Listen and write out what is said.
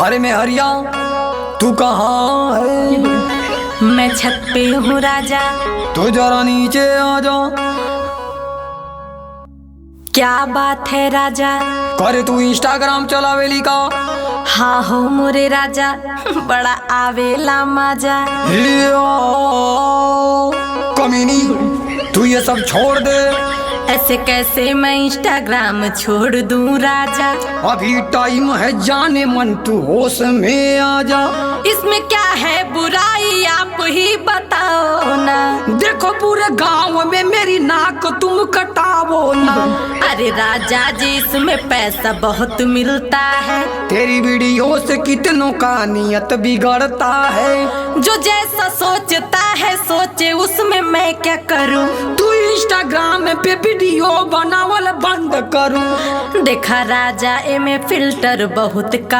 अरे मैं हरिया, तू कहाँ है? मैं छत पे हूँ राजा। तो जरा नीचे आ जा। क्या बात है राजा? करे तू इंस्टाग्राम चलावेली का? हाँ हो मोरे राजा, बड़ा आवेला मजा। हिया, कमीनी, तू ये सब छोड़ दे। ऐसे कैसे मैं इंस्टाग्राम छोड़ दूं राजा? अभी टाइम है जाने मन, तू होश में आ जा। इसमें क्या है बुराई, आप ही बताओ ना। देखो पूरे गांव में मेरी नाक तुम कटावो ना। अरे राजा जी, इसमें पैसा बहुत मिलता है। तेरी वीडियो से कितनों का नियत बिगड़ता है। जो जैसा सोचता है सोचे, उसमें मैं क्या करूं? तू इंस्टाग्राम पे वीडियो बनावल बंद करूं। देखा राजा, एमे फिल्टर बहुत